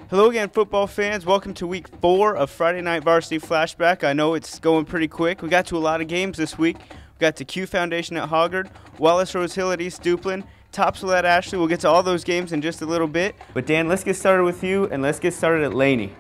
Hello again, football fans. Welcome to week 4 of Friday Night Varsity Flashback. I know it's going pretty quick. We got to a lot of games this week. We got to Q Foundation at Hoggard, Wallace Rose Hill at East Duplin, Topsail at Ashley. We'll get to all those games in just a little bit. But Dan, let's get started with you, and let's get started at Laney.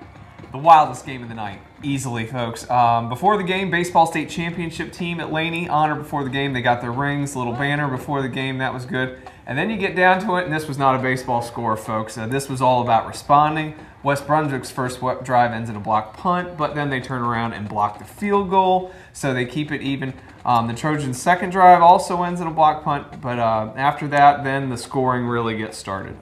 The wildest game of the night, easily, folks. Before the game, baseball state championship team at Laney, honor before the game. They got their rings, little banner before the game. That was good. And then you get down to it, and this was not a baseball score, folks. This was all about responding. West Brunswick's first drive ends in a blocked punt, but then they turn around and block the field goal, so they keep it even. The Trojans' second drive also ends in a blocked punt, but after that, then the scoring really gets started.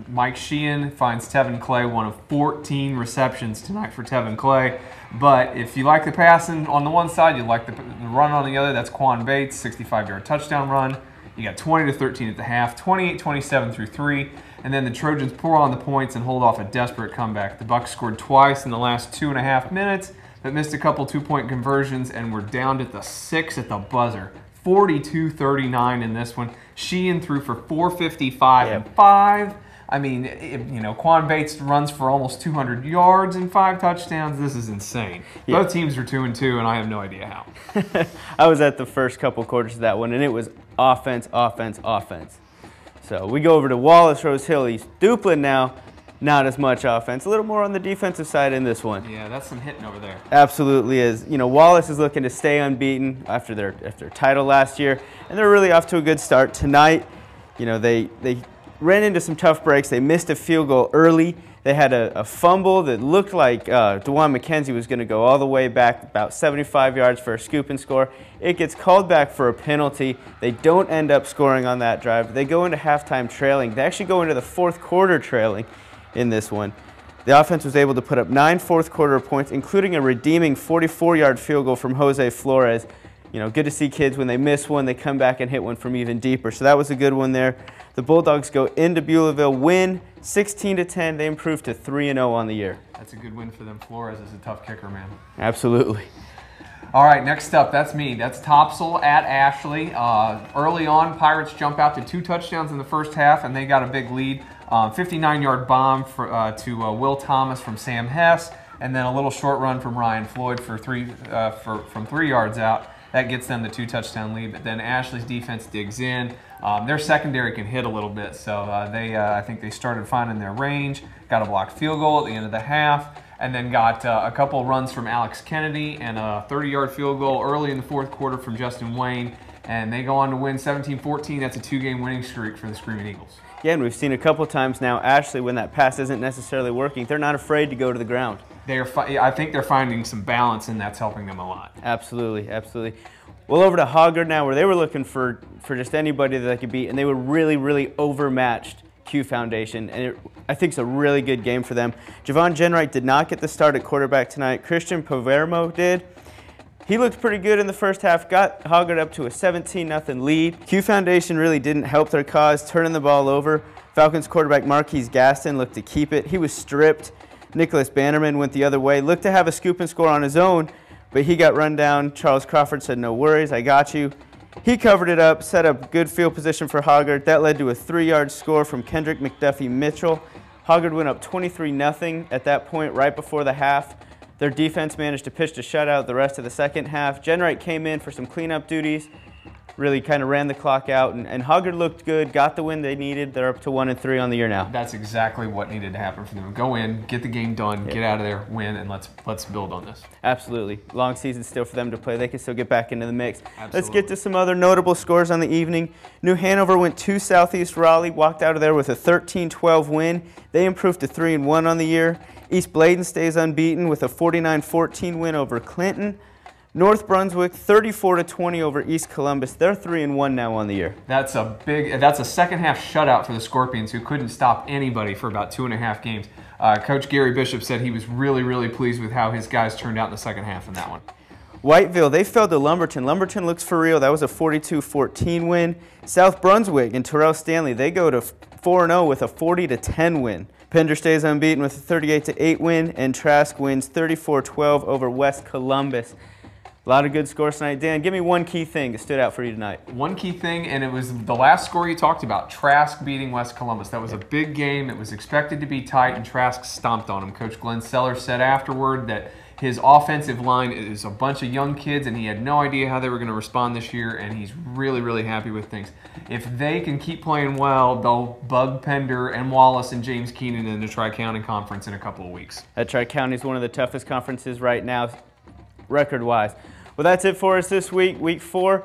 Mike Sheehan finds Tevin Clay, one of 14 receptions tonight for Tevin Clay. But if you like the passing on the one side, you like the run on the other, that's Quan Bates, 65-yard touchdown run. You got 20-13 at the half, 28-27 through 3, and then the Trojans pour on the points and hold off a desperate comeback. The Bucs scored twice in the last 2.5 minutes, but missed a couple two-point conversions, and we're down to the 6 at the buzzer. 42-39 in this one. Sheehan threw for 455 and 5. I mean, you know, Quan Bates runs for almost 200 yards and 5 touchdowns. This is insane. Yeah. Both teams are 2-2, and I have no idea how. I was at the first couple quarters of that one, and it was offense, offense, offense. So we go over to Wallace Rose Hill, East Duplin now. Not as much offense. A little more on the defensive side in this one. Yeah, that's some hitting over there. Absolutely is. You know, Wallace is looking to stay unbeaten after their title last year, and they're really off to a good start tonight. You know, they ran into some tough breaks. They missed a field goal early. They had a fumble that looked like DeJuan McKenzie was going to go all the way back about 75 yards for a scoop and score. It gets called back for a penalty. They don't end up scoring on that drive. They go into halftime trailing. They actually go into the fourth quarter trailing in this one. The offense was able to put up 9 fourth quarter points, including a redeeming 44-yard field goal from Jose Flores. You know, good to see kids when they miss one, they come back and hit one from even deeper. So that was a good one there. The Bulldogs go into Beulahville, win 16-10. They improve to 3-0 on the year. That's a good win for them. Flores is a tough kicker, man. Absolutely. All right, next up, that's me. That's Topsail at Ashley. Early on, Pirates jump out to 2 touchdowns in the first half, and they got a big lead. 59-yard bomb to Will Thomas from Sam Hess, and then a little short run from Ryan Floyd for from 3 yards out. That gets them the 2-touchdown lead, but then Ashley's defense digs in. Their secondary can hit a little bit, so I think they started finding their range, got a blocked field goal at the end of the half, and then got a couple runs from Alex Kennedy and a 30-yard field goal early in the fourth quarter from Justin Wayne, and they go on to win 17-14. That's a 2-game winning streak for the Screaming Eagles. Yeah, and we've seen a couple times now, Ashley, when that pass isn't necessarily working, they're not afraid to go to the ground. I think they're finding some balance, and that's helping them a lot. Absolutely, absolutely. Well, over to Hoggard now, where they were looking for just anybody that they could beat, and they were really, really overmatched Q Foundation, and I think it's a really good game for them. Javon Jenwright did not get the start at quarterback tonight. Christian Pavermo did. He looked pretty good in the first half, got Hoggard up to a 17-0 lead. Q Foundation really didn't help their cause, turning the ball over. Falcons quarterback Marquise Gaston looked to keep it. He was stripped. Nicholas Bannerman went the other way, looked to have a scoop and score on his own, but he got run down. Charles Crawford said, "No worries, I got you." He covered it up, set up good field position for Hoggard. That led to a 3-yard score from Kendrick McDuffie Mitchell. Hoggard went up 23-0 at that point, right before the half. Their defense managed to pitch to shutout the rest of the second half. Jenwright came in for some cleanup duties, really kind of ran the clock out, and Hoggard looked good, got the win they needed. They're up to 1-3 on the year now. That's exactly what needed to happen for them. Go in, get the game done, get out of there, win, and let's build on this. Absolutely. Long season still for them to play. They can still get back into the mix. Absolutely. Let's get to some other notable scores on the evening. New Hanover went to Southeast Raleigh, walked out of there with a 13-12 win. They improved to 3-1 on the year. East Bladen stays unbeaten with a 49-14 win over Clinton. North Brunswick 34-20 over East Columbus. They're 3-1 now on the year. That's a second half shutout for the Scorpions, who couldn't stop anybody for about 2.5 games. Coach Gary Bishop said he was really, really pleased with how his guys turned out in the second half in that one. Whiteville, they fell to Lumberton. Lumberton looks for real. That was a 42-14 win. South Brunswick and Terrell Stanley, they go to 4-0 with a 40-10 win. Pender stays unbeaten with a 38-8 win, and Trask wins 34-12 over West Columbus. A lot of good scores tonight. Dan, give me one key thing that stood out for you tonight. One key thing, and it was the last score you talked about, Trask beating West Columbus. That was a big game. It was expected to be tight, and Trask stomped on him. Coach Glenn Sellers said afterward that his offensive line is a bunch of young kids, and he had no idea how they were going to respond this year, and he's really, really happy with things. If they can keep playing well, they'll bug Pender and Wallace and James Keenan in the Tri-County Conference in a couple of weeks. That Tri-County is one of the toughest conferences right now, record-wise. Well, that's it for us this week, Week 4.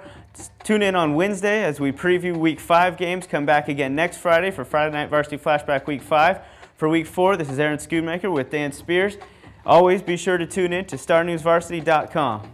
Tune in on Wednesday as we preview Week 5 games. Come back again next Friday for Friday Night Varsity Flashback Week 5. For Week 4, this is Aaron Schoonmaker with Dan Spears. Always be sure to tune in to StarNewsVarsity.com.